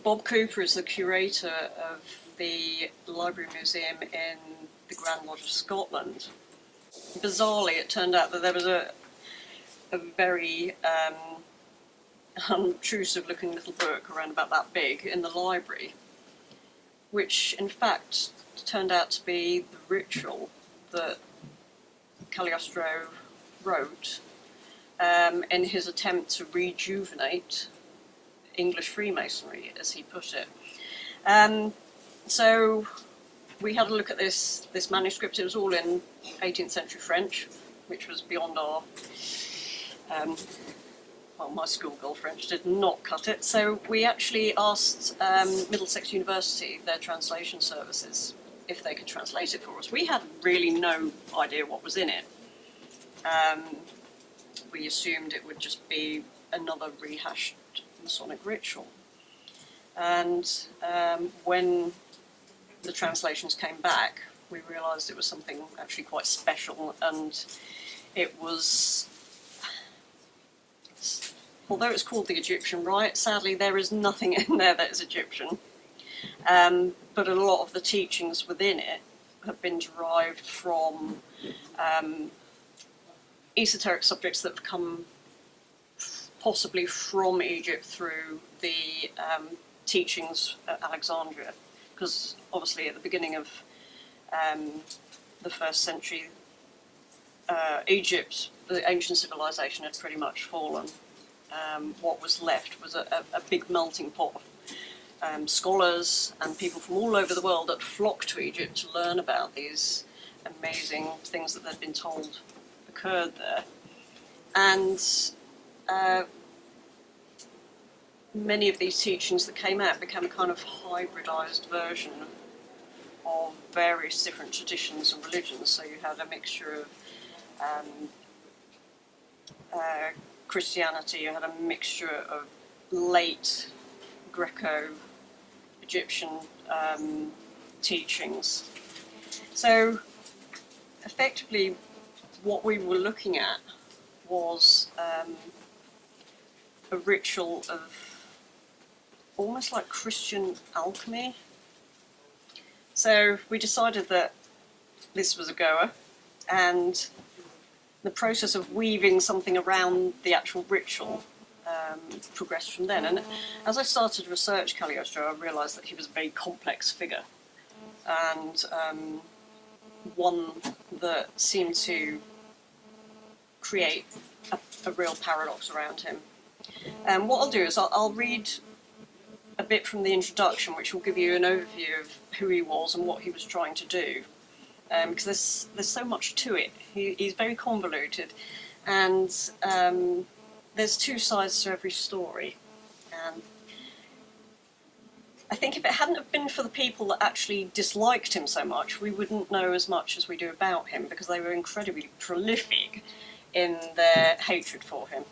Bob Cooper is the curator of the Library Museum in the Grand Lodge of Scotland. Bizarrely, it turned out that there was a very unobtrusive looking little book around about that big in the library, which in fact turned out to be the ritual that Cagliostro wrote in his attempt to rejuvenate English Freemasonry, as he put it. So we had a look at this manuscript. It was all in 18th century French, which was beyond our, well, my schoolgirl French did not cut it. So we actually asked Middlesex University, their translation services, if they could translate it for us. We had really no idea what was in it. We assumed it would just be another rehashed Masonic ritual. And when the translations came back, we realised it was something actually quite special, and it was, although it's called the Egyptian Rite, sadly there is nothing in there that is Egyptian, but a lot of the teachings within it have been derived from esoteric subjects that have come possibly from Egypt through the teachings at Alexandria, because obviously at the beginning of the 1st century, Egypt, the ancient civilization, had pretty much fallen. What was left was a big melting pot of scholars and people from all over the world that flocked to Egypt to learn about these amazing things that they'd been told occurred there. And many of these teachings that came out became a kind of hybridized version of various different traditions and religions. So you had a mixture of Christianity, you had a mixture of late Greco-Egyptian teachings. So effectively what we were looking at was a ritual of almost like Christian alchemy. So we decided that this was a goer, and the process of weaving something around the actual ritual progressed from then. And as I started to research Cagliostro, I realised that he was a very complex figure, and one that seemed to create a real paradox around him. What I'll do is I'll read a bit from the introduction, which will give you an overview of who he was and what he was trying to do, because there's so much to it. He's very convoluted, and there's two sides to every story. And I think if it hadn't have been for the people that actually disliked him so much, we wouldn't know as much as we do about him, because they were incredibly prolific in their hatred for him.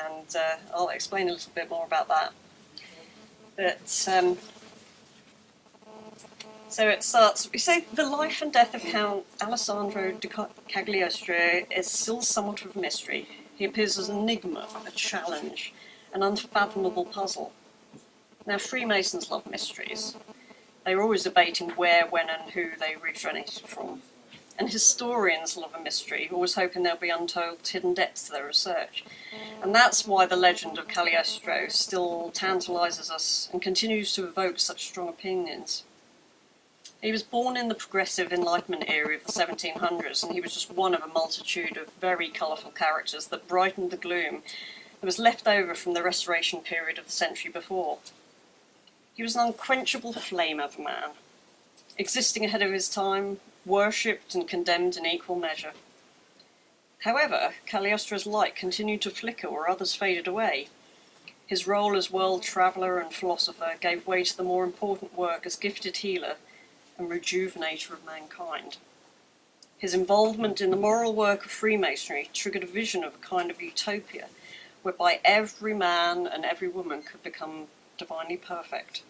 And I'll explain a little bit more about that. But so it starts, we say, the life and death of Count Alessandro Cagliostro is still somewhat of a mystery. He appears as an enigma, a challenge, an unfathomable puzzle. Now, Freemasons love mysteries. They were always debating where, when and who they originated from. And historians love a mystery, always hoping there'll be untold hidden depths to their research. And that's why the legend of Cagliostro still tantalises us and continues to evoke such strong opinions. He was born in the progressive Enlightenment era of the 1700s, and he was just one of a multitude of very colourful characters that brightened the gloom that was left over from the Restoration period of the century before. He was an unquenchable flame of a man, existing ahead of his time, worshipped and condemned in equal measure. However, Cagliostro's light continued to flicker where others faded away. His role as world traveller and philosopher gave way to the more important work as gifted healer and rejuvenator of mankind. His involvement in the moral work of Freemasonry triggered a vision of a kind of utopia, whereby every man and every woman could become divinely perfect.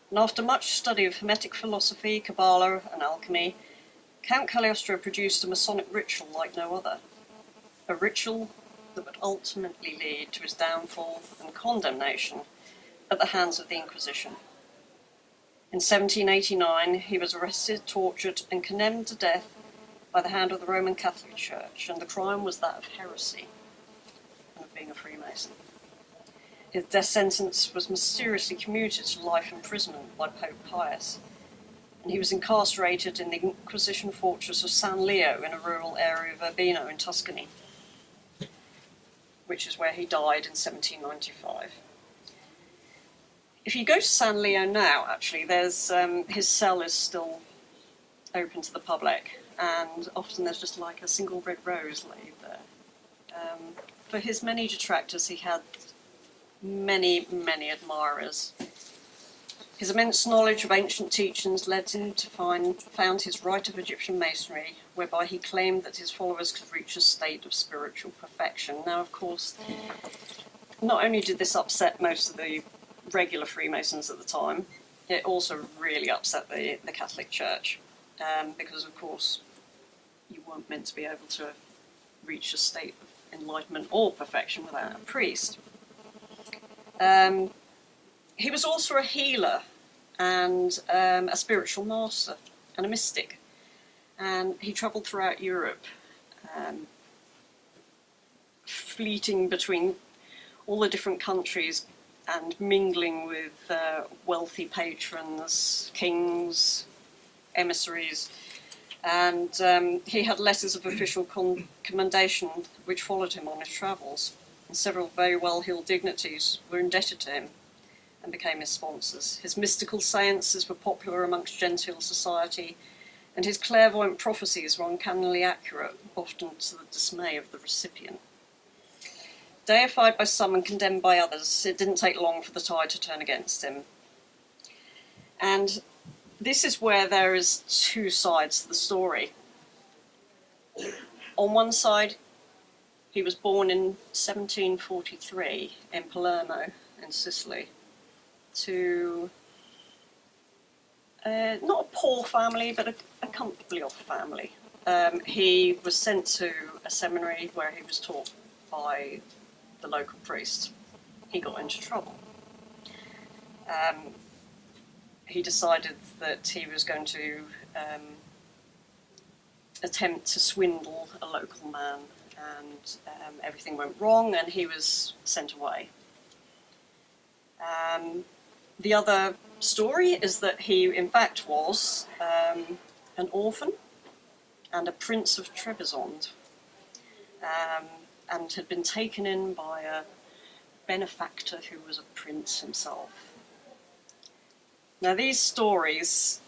And after much study of Hermetic philosophy, Kabbalah and alchemy, Count Cagliostro produced a Masonic ritual like no other. A ritual that would ultimately lead to his downfall and condemnation, at the hands of the Inquisition. In 1789, he was arrested, tortured, and condemned to death by the hand of the Roman Catholic Church, and the crime was that of heresy and of being a Freemason. His death sentence was mysteriously commuted to life imprisonment by Pope Pius, and he was incarcerated in the Inquisition fortress of San Leo in a rural area of Urbino in Tuscany, which is where he died in 1795. If you go to San Leo now, actually, there's his cell is still open to the public, and often there's just like a single red rose laid there. For his many detractors, he had many, many admirers. His immense knowledge of ancient teachings led him to found his Rite of Egyptian Masonry, whereby he claimed that his followers could reach a state of spiritual perfection. Now, of course, not only did this upset most of the regular Freemasons at the time, it also really upset the Catholic Church, because, of course, you weren't meant to be able to reach a state of enlightenment or perfection without a priest. He was also a healer and a spiritual master and a mystic, and he travelled throughout Europe, fleeting between all the different countries and mingling with wealthy patrons, kings, emissaries, and he had letters of official commendation which followed him on his travels, and several very well-heeled dignities were indebted to him and became his sponsors. His mystical seances were popular amongst genteel society, and his clairvoyant prophecies were uncannily accurate, often to the dismay of the recipient. Deified by some and condemned by others, it didn't take long for the tide to turn against him. And this is where there is two sides to the story. On one side, he was born in 1743 in Palermo, in Sicily, to not a poor family, but a comfortably off family. He was sent to a seminary where he was taught by the local priest. He got into trouble. He decided that he was going to attempt to swindle a local man, and everything went wrong, and he was sent away. The other story is that he, in fact, was an orphan and a prince of Trebizond, and had been taken in by a benefactor who was a prince himself. Now, these stories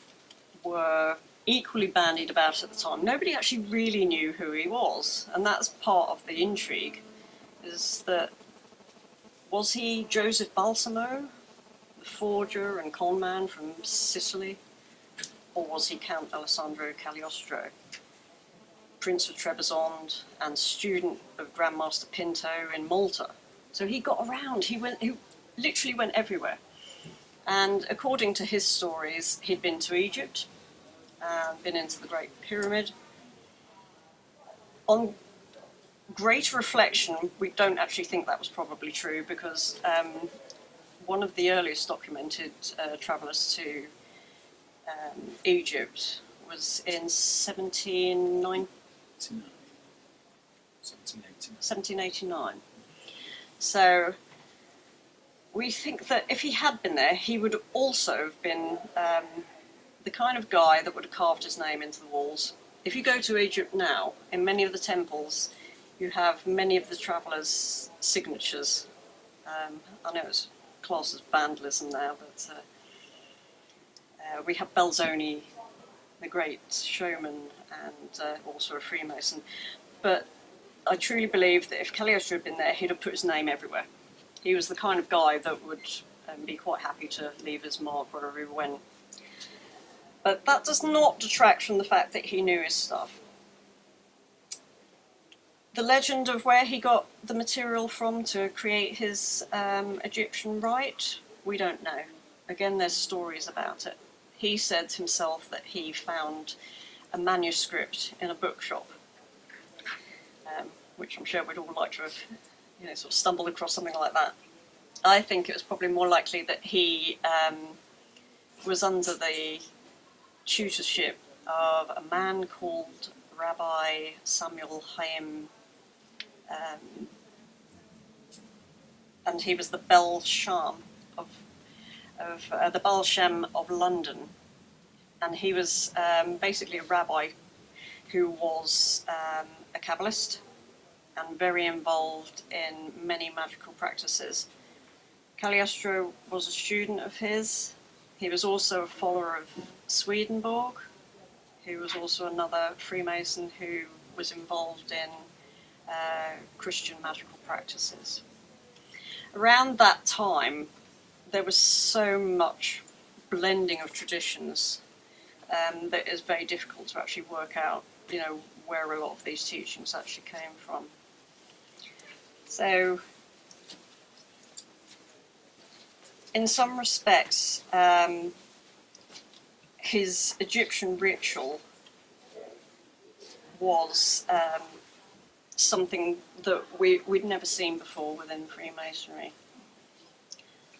were equally bandied about at the time. Nobody actually really knew who he was, and that's part of the intrigue, is that was he Joseph Balsamo, the forger and conman from Sicily, or was he Count Alessandro Cagliostro, Prince of Trebizond and student of Grandmaster Pinto in Malta? So he got around, he literally went everywhere. And according to his stories, he'd been to Egypt, been into the Great Pyramid. On greater reflection, we don't actually think that was probably true, because one of the earliest documented travellers to Egypt was in 1789. So we think that if he had been there, he would also have been the kind of guy that would have carved his name into the walls. If you go to Egypt now, in many of the temples, you have many of the travellers' signatures. I know it's classed as vandalism now, but we have Belzoni, the great showman, and also a Freemason. But I truly believe that if Cagliostro had been there, he'd have put his name everywhere. He was the kind of guy that would be quite happy to leave his mark wherever he went. But that does not detract from the fact that he knew his stuff. The legend of where he got the material from to create his Egyptian rite, we don't know. Again, there's stories about it. He said himself that he found a manuscript in a bookshop, which I'm sure we'd all like to have, sort of stumbled across something like that. I think it was probably more likely that he was under the tutorship of a man called Rabbi Samuel Haim, and he was the Bel Sham of the Baal Shem of London, and he was basically a rabbi who was a Kabbalist and very involved in many magical practices. Cagliostro was a student of his. He was also a follower of Swedenborg, who was also another Freemason who was involved in Christian magical practices. Around that time, there was so much blending of traditions that is very difficult to actually work out, where a lot of these teachings actually came from. So, in some respects, his Egyptian ritual was something that we'd never seen before within Freemasonry.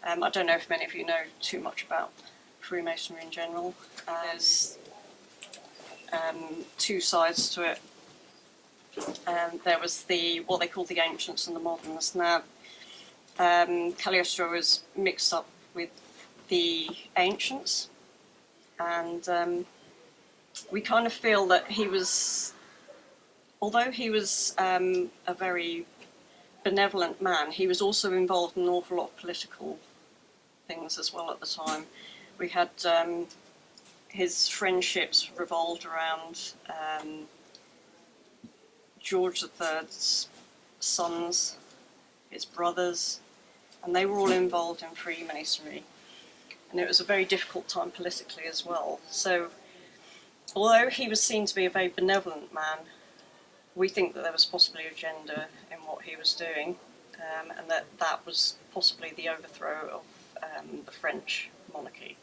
I don't know if many of you know too much about Freemasonry in general. There's two sides to it. There was what they call the ancients and the moderns. Now, Cagliostro was mixed up with the ancients, and we kind of feel that he was, although he was a very benevolent man, he was also involved in an awful lot of political things as well at the time. We had his friendships revolved around George III's sons, his brothers, and they were all involved in Freemasonry. And it was a very difficult time politically as well. So, although he was seen to be a very benevolent man, we think that there was possibly an agenda in what he was doing, and that was possibly the overthrow of the French monarchy.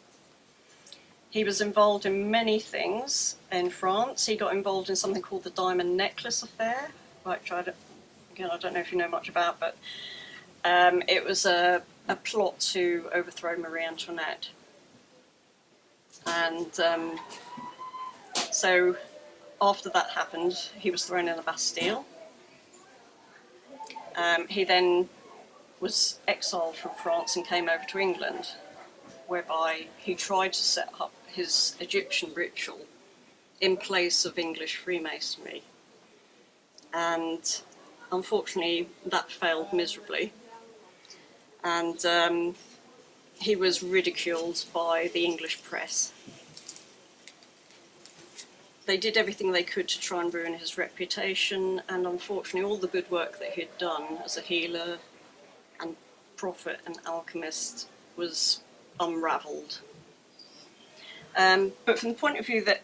He was involved in many things in France. He got involved in something called the Diamond Necklace Affair, which I don't know if you know much about, but it was a plot to overthrow Marie Antoinette. And so after that happened, he was thrown in the Bastille. He then was exiled from France and came over to England, whereby he tried to set up his Egyptian ritual in place of English Freemasonry. And unfortunately, that failed miserably. And he was ridiculed by the English press. They did everything they could to try and ruin his reputation, and unfortunately all the good work that he had done as a healer and prophet and alchemist was unravelled. But from the point of view that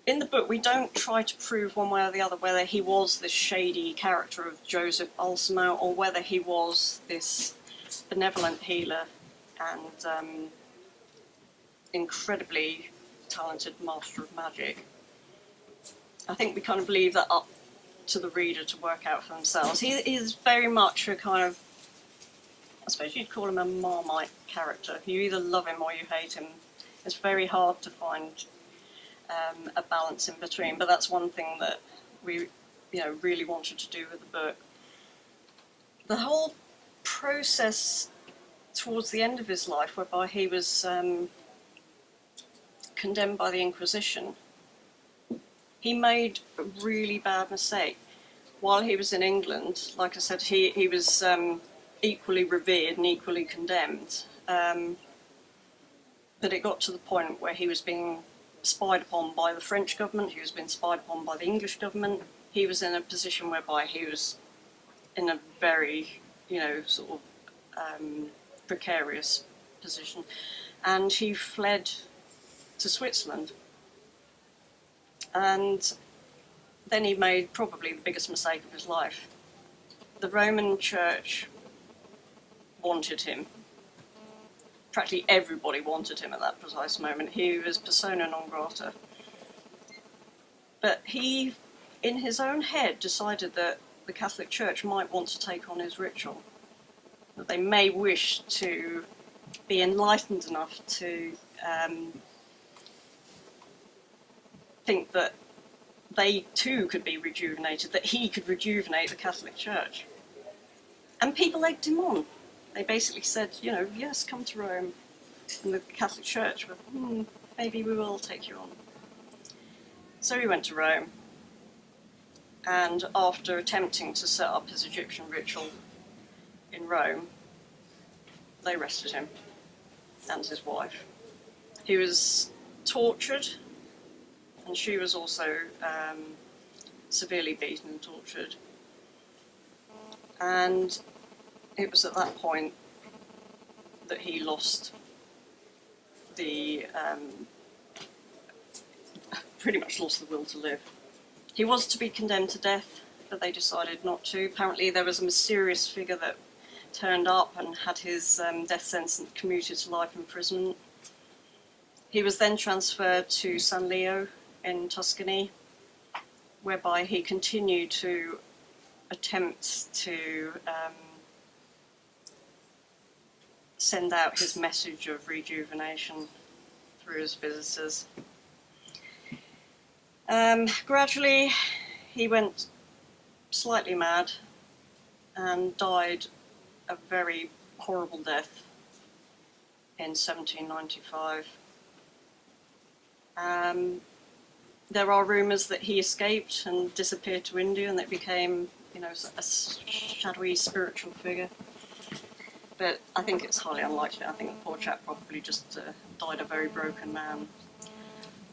in the book we don't try to prove one way or the other whether he was this shady character of Joseph Balsamo or whether he was this benevolent healer and incredibly talented master of magic. I think we kind of leave that up to the reader to work out for themselves. He is very much a kind of, I suppose you'd call him a Marmite character. You either love him or you hate him. It's very hard to find a balance in between, but that's one thing that we really wanted to do with the book. The whole process towards the end of his life, whereby he was condemned by the Inquisition, he made a really bad mistake. While he was in England, like I said, he was equally revered and equally condemned. But it got to the point where he was being spied upon by the French government, he was being spied upon by the English government. He was in a position whereby he was in a very, sort of precarious position. And he fled to Switzerland. And then he made probably the biggest mistake of his life. The Roman Church wanted him. Practically everybody wanted him at that precise moment. He was persona non grata. But he, in his own head, decided that the Catholic Church might want to take on his ritual. that they may wish to be enlightened enough to think that they too could be rejuvenated, that he could rejuvenate the Catholic Church. And people egged him on. They basically said, you know, yes, come to Rome. And the Catholic Church were, maybe we will take you on. So he went to Rome, and after attempting to set up his Egyptian ritual in Rome, they arrested him and his wife. He was tortured, and she was also severely beaten and tortured. And it was at that point that he lost pretty much lost the will to live. He was to be condemned to death, but they decided not to. Apparently there was a mysterious figure that turned up and had his death sentence commuted to life imprisonment. He was then transferred to San Leo in Tuscany, whereby he continued to attempt to send out his message of rejuvenation through his visitors. Gradually, he went slightly mad and died a very horrible death in 1795. There are rumours that he escaped and disappeared to India, and that became, you know, a shadowy spiritual figure. But I think it's highly unlikely. I think the poor chap probably just died a very broken man.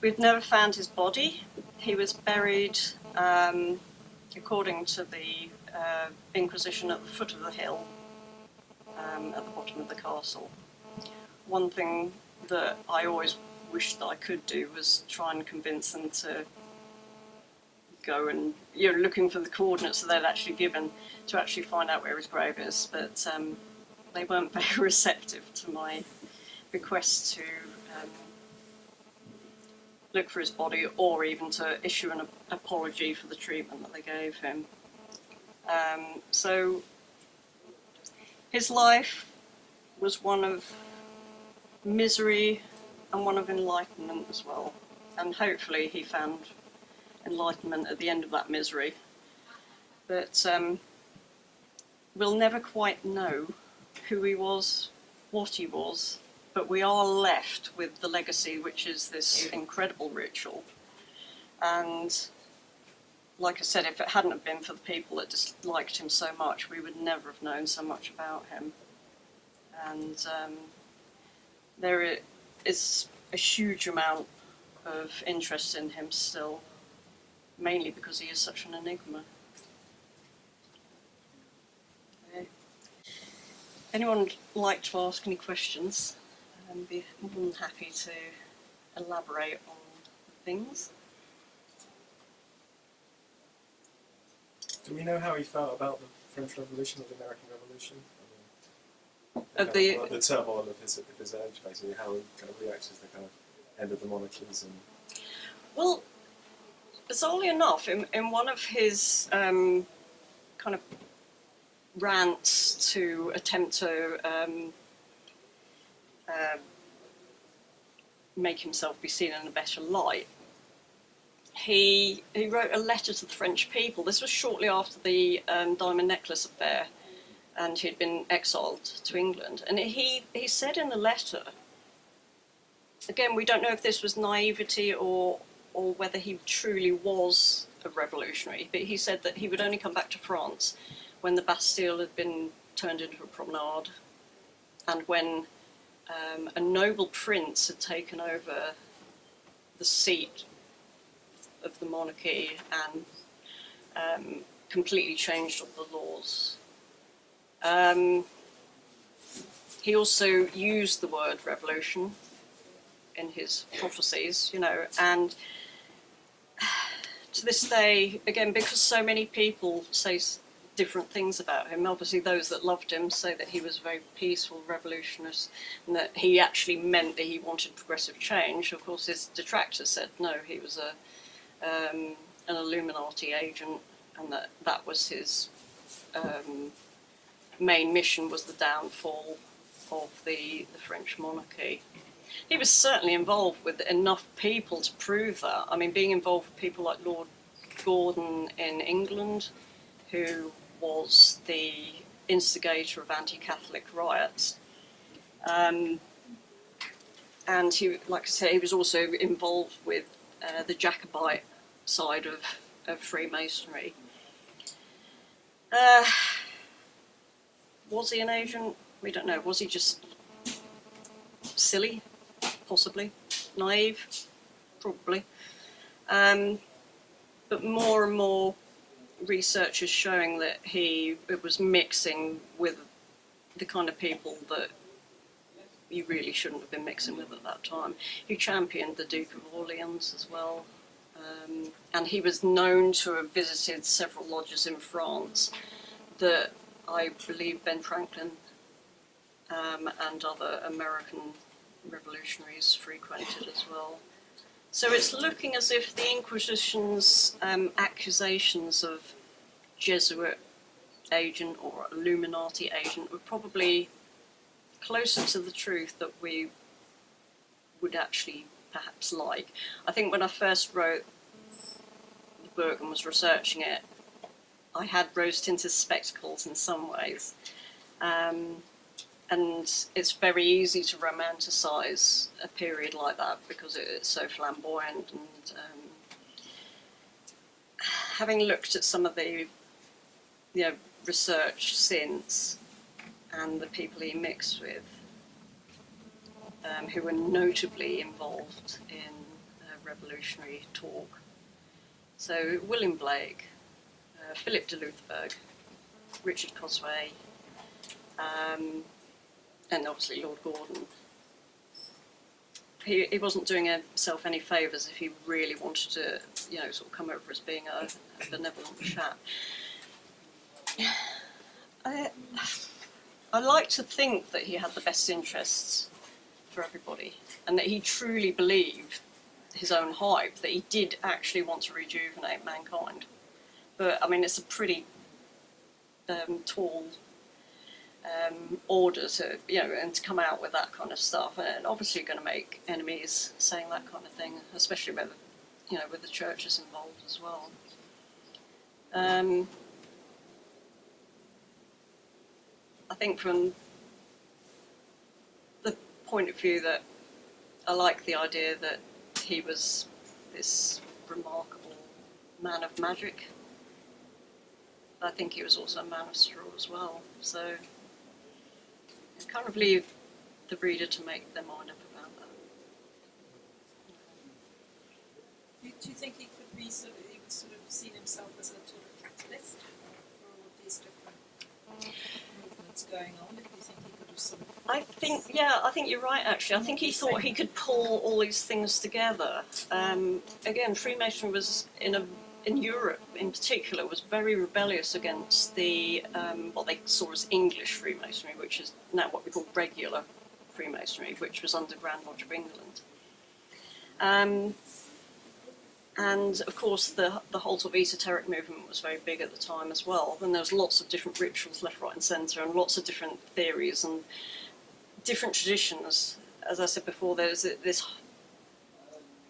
We've never found his body. He was buried, according to the Inquisition, at the foot of the hill, at the bottom of the castle. One thing that I always wished that I could do was try and convince them to go and, you know, looking for the coordinates that they'd actually given to actually find out where his grave is, but they weren't very receptive to my request to look for his body, or even to issue an apology for the treatment that they gave him. So his life was one of misery and one of enlightenment as well. And hopefully he found enlightenment at the end of that misery. But we'll never quite know who he was, what he was, but we are left with the legacy, which is this incredible ritual. And like I said, if it hadn't have been for the people that disliked him so much, we would never have known so much about him. And there is a huge amount of interest in him still, mainly because he is such an enigma. Okay. Anyone like to ask any questions? I'd be more than happy to elaborate on things. Do we know how he felt about the French Revolution or the American Revolution? The turmoil of his age, basically, how he kind of reacts to the kind of end of the monarchies and... Well, bizarrely enough, in one of his kind of rants to attempt to make himself be seen in a better light, he wrote a letter to the French people. This was shortly after the diamond necklace affair, and he'd been exiled to England. And he said in the letter, again, we don't know if this was naivety or whether he truly was a revolutionary, but he said that he would only come back to France when the Bastille had been turned into a promenade, and when a noble prince had taken over the seat of the monarchy and completely changed all the laws. He also used the word revolution in his prophecies, you know, and to this day, again, because so many people say different things about him, obviously those that loved him say that he was a very peaceful revolutionist and that he actually meant that he wanted progressive change. Of course, his detractors said no, he was an Illuminati agent, and that was his main mission was the downfall of the French monarchy. He was certainly involved with enough people to prove that. I mean, being involved with people like Lord Gordon in England, who was the instigator of anti-Catholic riots. And he, like I say, he was also involved with the Jacobite side of Freemasonry. Was he an agent? We don't know. Was he just silly? Possibly. Naive? Probably. But more and more research is showing that it was mixing with the kind of people that you really shouldn't have been mixing with at that time. He championed the Duke of Orleans as well. And he was known to have visited several lodges in France that I believe Ben Franklin and other American revolutionaries frequented as well. So it's looking as if the Inquisition's accusations of Jesuit agent or Illuminati agent were probably closer to the truth that we would actually perhaps like. I think when I first wrote the book and was researching it, I had rose-tinted spectacles in some ways. And it's very easy to romanticise a period like that because it's so flamboyant. And having looked at some of the research since and the people he mixed with, who were notably involved in revolutionary talk. So William Blake, Philip de Loutherbourg, Richard Cosway, and obviously Lord Gordon. He wasn't doing himself any favours if he really wanted to, sort of come over as being a benevolent chap. I like to think that he had the best interests for everybody, and that he truly believed his own hype, that he did actually want to rejuvenate mankind. But I mean, it's a pretty tall order to, and to come out with that kind of stuff, and obviously going to make enemies saying that kind of thing, especially with, with the churches involved as well. I think from the point of view that I like the idea that he was this remarkable man of magic, I think he was also a man of straw as well. So I kind of leave the reader to make their mind up about that. Do you think he could be he would sort of see himself as a sort of catalyst for all of these different movements going on? Do you think he could have sort of... I think you're right, actually. I think he thought he could pull all these things together. Again, Freemasonry was in Europe in particular, was very rebellious against the what they saw as English Freemasonry, which is now what we call regular Freemasonry, which was under Grand Lodge of England. And of course the whole sort of esoteric movement was very big at the time as well, and there was lots of different rituals left, right and centre, and lots of different theories and different traditions. As I said before, there's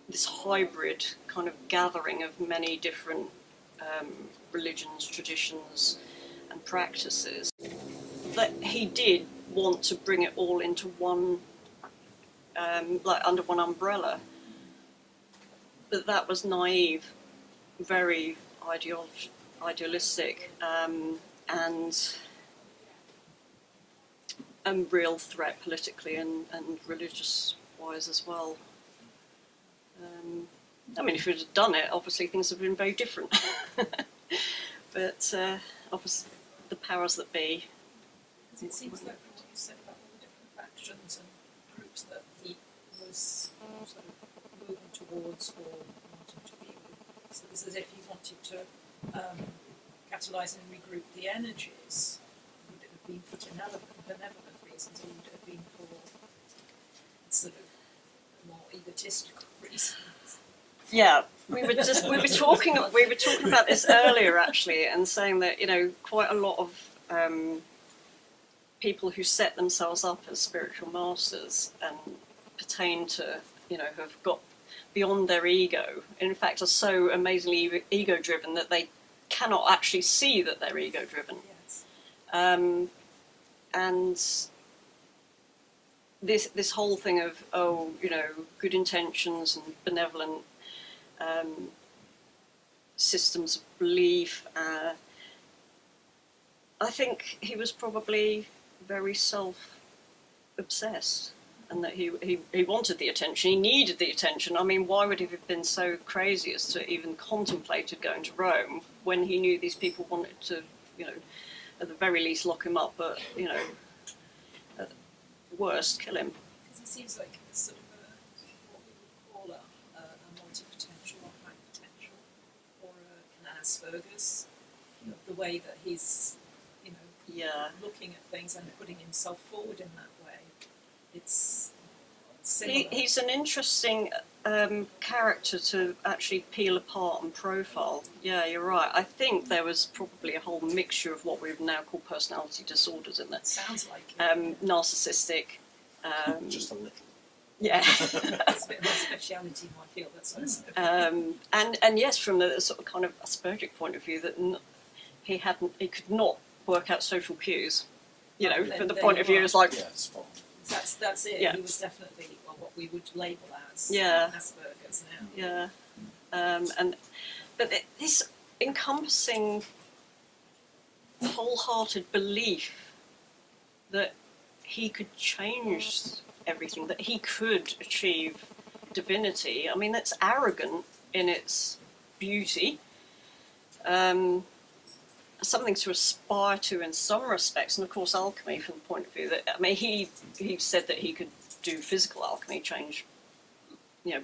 this hybrid kind of gathering of many different religions, traditions and practices, that he did want to bring it all into one, under one umbrella. But that was naive, very idealistic, and a real threat politically and religious-wise as well. I mean, if we'd have done it, obviously things would have been very different. But obviously, the powers that be. It seems like what you said about all the different factions and groups that he was sort of moving towards or wanting to be with. So it's as if he wanted to catalyse and regroup the energies. Would it have been for benevolent reasons, or would it have been for sort of more egotistical reasons? Yeah, we were talking about this earlier actually, and saying that quite a lot of people who set themselves up as spiritual masters and pertain to, have got beyond their ego, in fact are so amazingly ego-driven that they cannot actually see that they're ego-driven. Yes. And this whole thing of, good intentions and benevolent systems of belief, I think he was probably very self-obsessed, and that he wanted the attention, he needed the attention. I mean, why would he have been so crazy as to even contemplated going to Rome when he knew these people wanted to, at the very least lock him up, but, at the worst, kill him. Because he seems like sort of what we would call a multi-potential or high potential, or an Asperger's, the way that he's, looking at things and putting himself forward in that way. It's similar. He's an interesting character to actually peel apart and profile. Yeah, you're right. I think there was probably a whole mixture of what we would now call personality disorders in there. Sounds like it. Narcissistic. Just a little. Yeah. It's a bit of a speciality in my field, that's what I said. And yes, from the sort of kind of Aspergic point of view, that he could not work out social cues. From the point of view, it's like, Yeah, spot on. That's it. Yeah. He was definitely what we would label as Yeah. Asperger's now. yeah. But this encompassing wholehearted belief that he could change everything, that he could achieve divinity. I mean, that's arrogant in its beauty. Something to aspire to in some respects, and of course alchemy from the point of view that, I mean, he said that he could do physical alchemy, change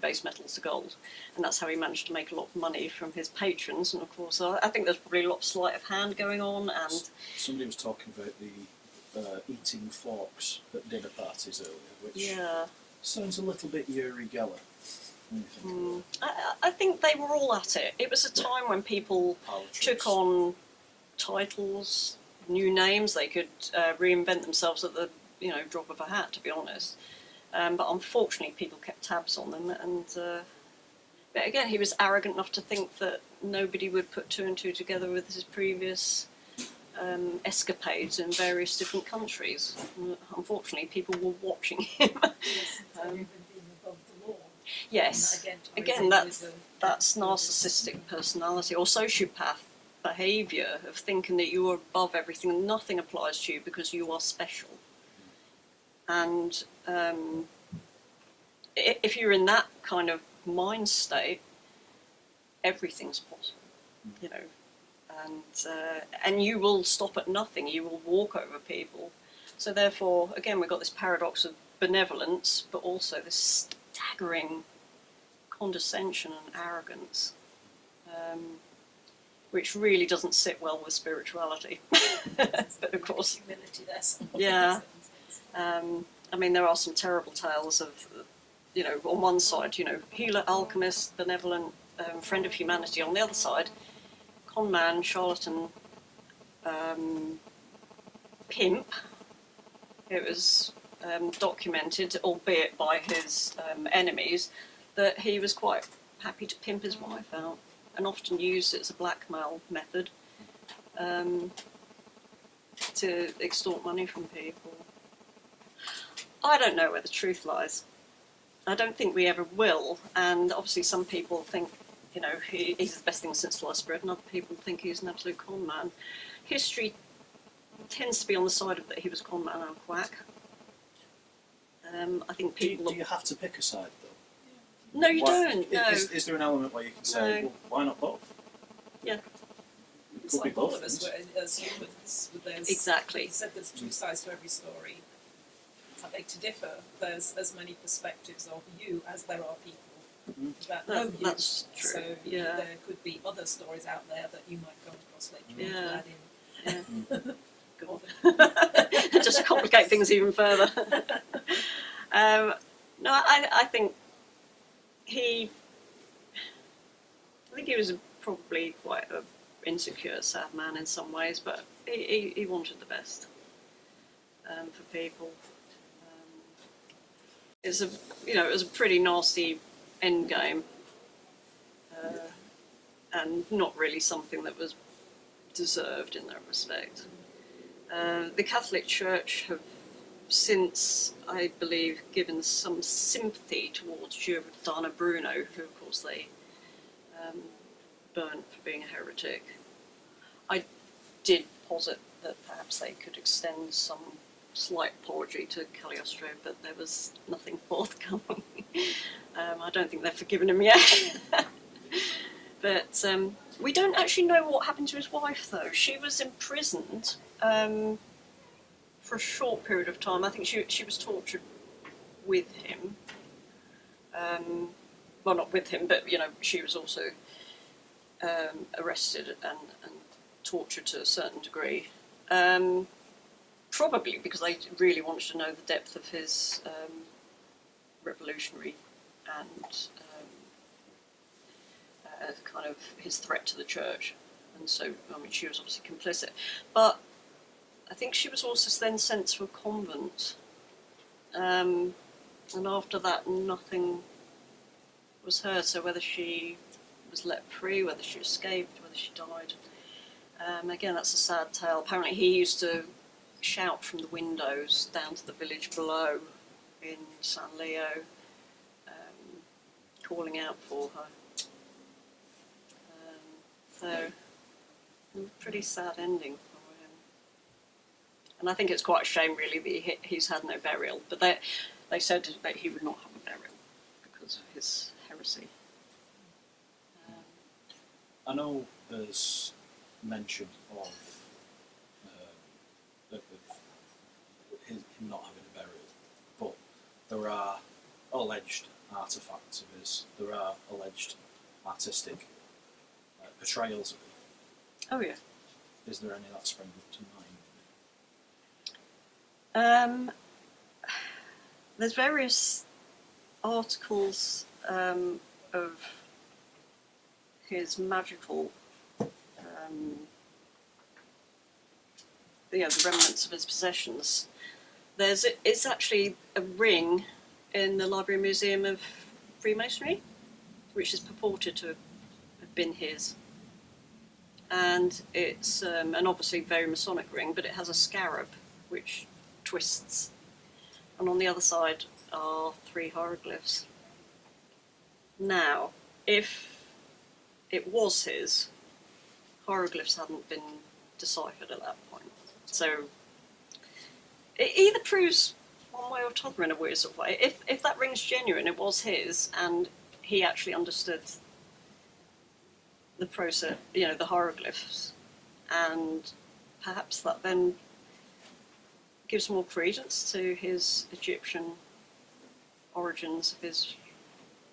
base metals to gold, and that's how he managed to make a lot of money from his patrons. And of course I think there's probably a lot of sleight of hand going on, and Somebody was talking about the eating Faulks at dinner parties earlier, which sounds a little bit Uri Geller. when you think about it. I think they were all at it. It was a time when people Power took trips. on titles, new names. They could reinvent themselves at the drop of a hat, to be honest. But unfortunately, people kept tabs on them. And but again, he was arrogant enough to think that nobody would put two and two together with his previous escapades in various different countries. Unfortunately, people were watching him. Yes, so even being above the law. Yes. And Again, that's narcissistic personality or sociopath behaviour of thinking that you are above everything and nothing applies to you because you are special. And if you're in that kind of mind state, everything's possible, and you will stop at nothing. You will walk over people. So therefore, again, we've got this paradox of benevolence, but also this staggering condescension and arrogance, which really doesn't sit well with spirituality. But of course, humility there. yeah. I mean, there are some terrible tales of, on one side, healer, alchemist, benevolent, friend of humanity. On the other side, con man, charlatan, pimp. It was documented, albeit by his enemies, that he was quite happy to pimp his wife out, and often used it as a blackmail method to extort money from people. I don't know where the truth lies. I don't think we ever will, and obviously some people think, he's the best thing since sliced bread, and other people think he's an absolute con man. History tends to be on the side of that he was a con man and a quack. I think people... Do you have to pick a side, though? No, you don't, no. Is there an element where you can say, No. well, why not both? Yeah. It It's could be like all both of us, things. as humans, there's, Exactly. you said there's two sides to every story. I beg to differ. There's as many perspectives of you as there are people that know you. That's true, So yeah. there could be other stories out there that you might come across later on Yeah. to add in. Yeah. Just complicate things even further. No, I think he was probably quite an insecure, sad man in some ways, but he wanted the best. for people. It was a pretty nasty end game, and not really something that was deserved in that respect. The Catholic Church have since, I believe, given some sympathy towards Giordano Bruno, who of course they burnt for being a heretic. I did posit that perhaps they could extend some slight apology to Cagliostro, but there was nothing forthcoming. I don't think they've forgiven him yet. But we don't actually know what happened to his wife, though. She was imprisoned for a short period of time. I think she was tortured with him. Well, not with him, but she was also arrested and tortured to a certain degree. Probably because they really wanted to know the depth of his revolutionary and kind of his threat to the church. And so, she was obviously complicit. But I think she was also then sent to a convent. And after that, nothing was heard. So whether she was let free, whether she escaped, whether she died. Again, that's a sad tale. Apparently he used to shout from the windows down to the village below in San Leo, calling out for her. So, a pretty sad ending for him. And I think it's quite a shame, really, that he's had no burial. But they said that he would not have a burial because of his heresy. I know there's mention of him not having a burial, but there are alleged artefacts of his. There are alleged artistic portrayals of it. Oh yeah. Is there any that spring to mind? There's various articles of his magical, the remnants of his possessions. It's actually a ring in the Library Museum of Freemasonry, which is purported to have been his. And it's an obviously very Masonic ring, but it has a scarab which twists. And on the other side are 3 hieroglyphs. Now, if it was his, hieroglyphs hadn't been deciphered at that point. So it either proves one way or t'other in a weird sort of way. If that ring's genuine, it was his, and he actually understood the process, the hieroglyphs, and perhaps that then gives more credence to his Egyptian origins of his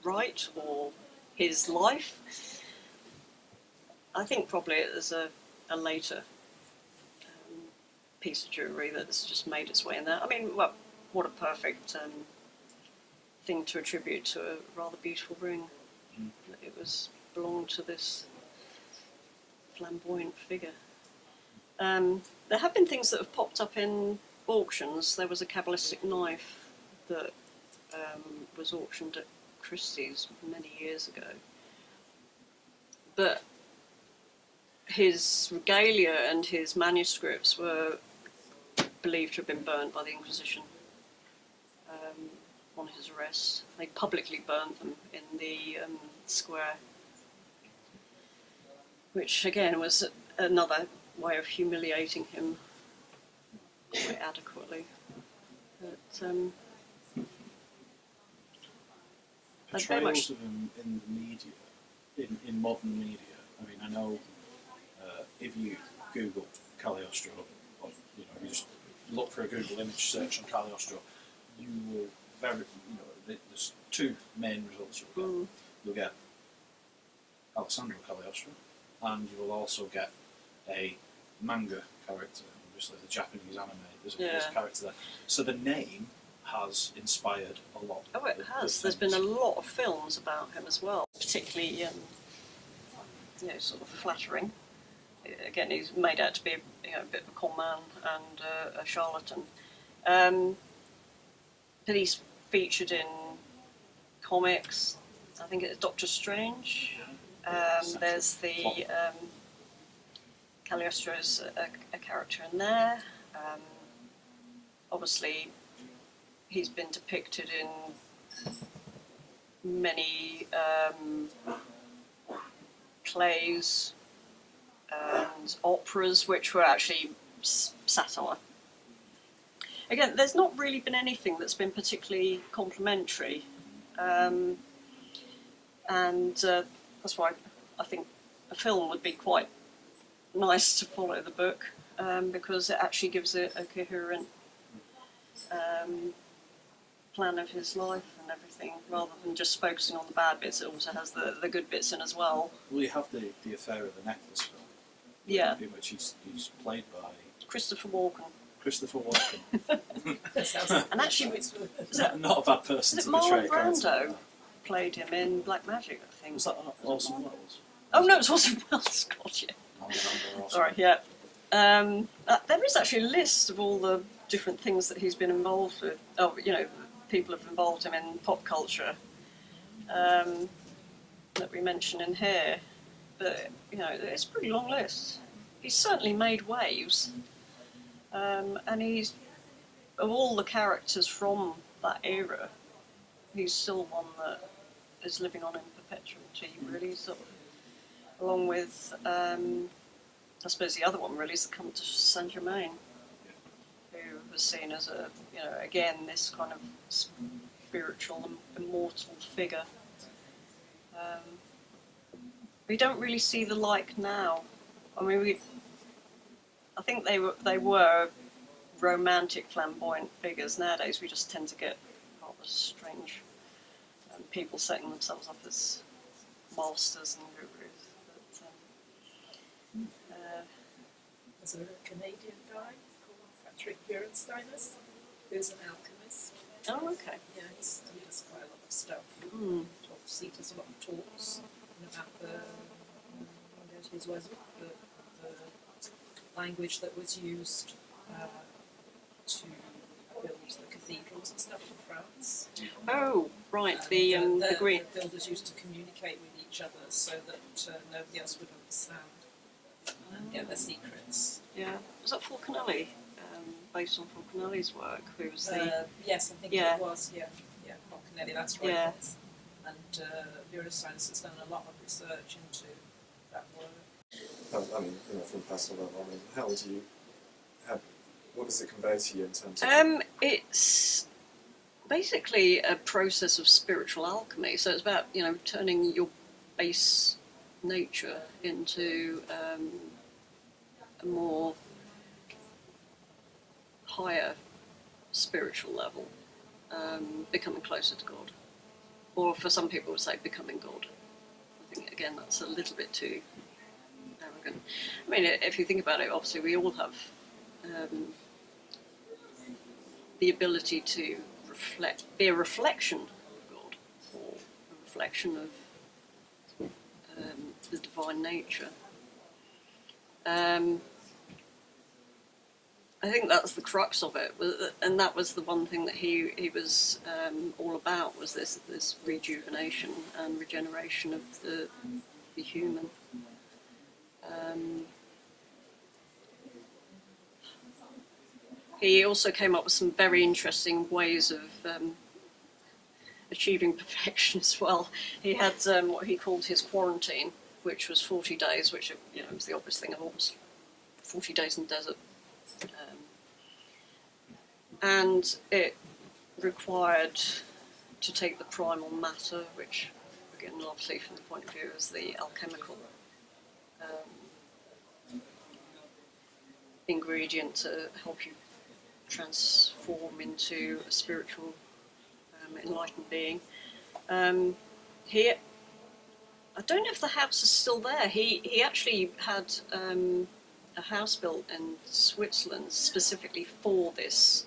rite or his life. I think probably it is a later piece of jewellery that's just made its way in there. I mean, well, what a perfect thing to attribute to a rather beautiful ring. It belonged to this flamboyant figure. There have been things that have popped up in auctions. There was a Kabbalistic knife that was auctioned at Christie's many years ago. But his regalia and his manuscripts were believed to have been burnt by the Inquisition on his arrest. They publicly burnt them in the square, which again was another way of humiliating him quite adequately. But portrayals of him in the media, in modern media. I mean, I know if you Google Cagliostro, or you just look for a Google image search on Cagliostro, you will there's 2 main results you'll get. You'll get Alessandro Cagliostro, and you will also get a manga character, obviously the Japanese anime. There's a character there. So the name has inspired a lot. Oh, it has. There's been a lot of films about him as well, particularly sort of flattering. Again, he's made out to be a bit of a con man and a charlatan. But he's featured in comics. I think it's Doctor Strange. There's the Cagliostro's a character in there. Obviously, he's been depicted in many plays and operas, which were actually satire. Again, there's not really been anything that's been particularly complimentary, and that's why I think a film would be quite nice to follow the book, because it actually gives a coherent plan of his life and everything, rather than just focusing on the bad bits. It also has the good bits in as well. Well, you have the Affair of the Necklace film, Yeah. in which he's played by Christopher Walken. Christopher Walken. And actually, Not a bad person was to it portray Marlon a character like Brando that. played him in Black Magic, I think. Was that Orson Welles? Oh no, it's Orson Welles. God, yeah. I remember Orson. All right, yeah. There is actually a list of all the different things that he's been involved with. Oh, you know, people have involved him in pop culture that we mention in here. But you know, it's a pretty long list. He's certainly made waves, and he's, of all the characters from that era, he's still one that is living on in perpetuity, really, sort of, along with, I suppose the other one really is the Comte de Saint-Germain, who was seen as a, you know, again, this kind of spiritual, immortal figure. We don't really see the like now. I mean, I think they were romantic, flamboyant figures. Nowadays, we just tend to get rather strange people setting themselves up as masters and gurus. But, There's a Canadian guy called Patrick Bierensteiners, who's an alchemist. oh, okay. Yeah, he does quite a lot of stuff. Mm. He does a lot of talks about the language that was used to build the cathedrals and stuff in France. Oh, right. The green. The builders used to communicate with each other so that nobody else would understand and get their secrets. Yeah. Was that Falconelli? Based on Falconelli's work, who was the yes, I think Yeah. it was. Yeah, Falconelli. That's right. Yeah. Yes. And Bierensteiners has done a lot of research into that work. I mean, you know, from a personal level, I mean, what does it convey to you in terms of? It's basically a process of spiritual alchemy. So it's about, you know, turning your base nature into a more higher spiritual level, becoming closer to God. Or for some people would say becoming God. I think, again, that's a little bit too arrogant. I mean, if you think about it, obviously we all have the ability to be a reflection of God, or a reflection of the divine nature. I think that's the crux of it, and that was the one thing that he was all about, was this rejuvenation and regeneration of the human. He also came up with some very interesting ways of achieving perfection as well. He had what he called his quarantine, which was 40 days, which, you know, was the obvious thing of almost 40 days in the desert. And it required to take the primal matter, which, again, obviously from the point of view is the alchemical ingredient to help you transform into a spiritual, enlightened being. He, I don't know if the house is still there. He actually had a house built in Switzerland specifically for this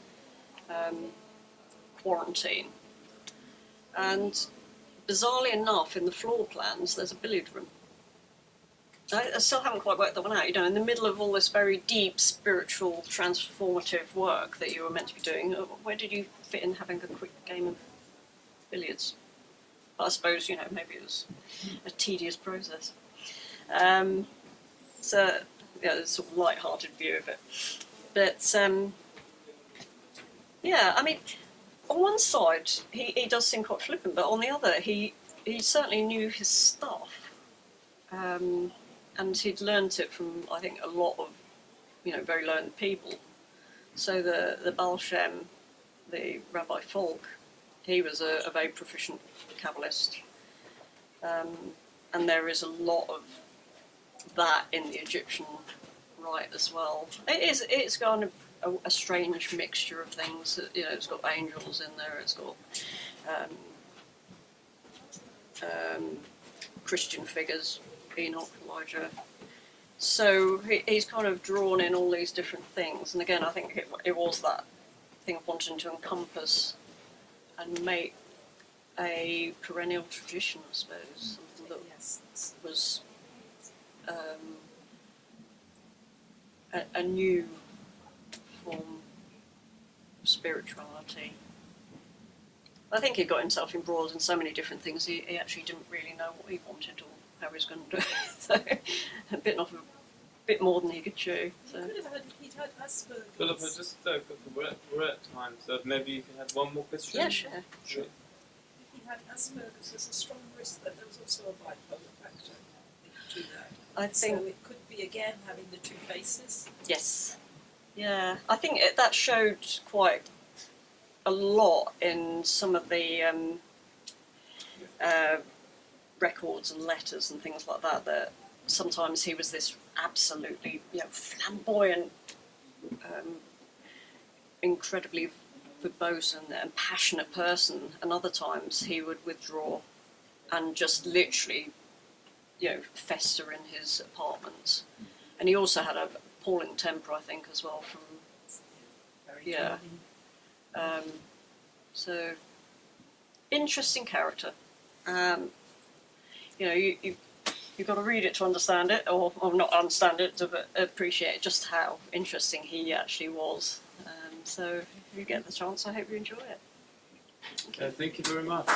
quarantine. And bizarrely enough, in the floor plans, there's a billiard room. I still haven't quite worked that one out. You know, in the middle of all this very deep spiritual transformative work that you were meant to be doing, where did you fit in having a quick game of billiards? But I suppose, you know, maybe it was a tedious process. So, yeah, there's a sort of light-hearted view of it. But, yeah, I mean, on one side, he does seem quite flippant, but on the other, he certainly knew his stuff. And he'd learnt it from, I think, a lot of, you know, very learned people. So the Baal Shem, the Rabbi Faulk, he was a very proficient Kabbalist. And there is a lot of that in the Egyptian rite as well. It's kind of a strange mixture of things. You know, it's got angels in there, it's got Christian figures, Enoch, Elijah. So he's kind of drawn in all these different things. And again, I think it was that thing of wanting to encompass and make a perennial tradition, I suppose, something that was a new form of spirituality. I think he got himself embroiled in so many different things, he actually didn't really know what he wanted or how he was going to do it. So, a bit more than he could chew. So. He'd had Asperger's. Philippa, just we're at time, so maybe you can have one more question? Yeah, sure. Sure. He had Asperger's. There's a strong risk that there was also a bipolar factor to that. I think. So it could be again having the two faces. Yes. Yeah, I think that showed quite a lot in some of the records and letters and things like that. That sometimes he was this absolutely, you know, flamboyant, incredibly verbose and passionate person, and other times he would withdraw and just literally, you know, fester in his apartment. And he also had a appalling temper, I think, as well. From yeah. So, interesting character. You know, you've got to read it to understand it, or not understand it to appreciate just how interesting he actually was. So, if you get the chance, I hope you enjoy it. Thank you very much.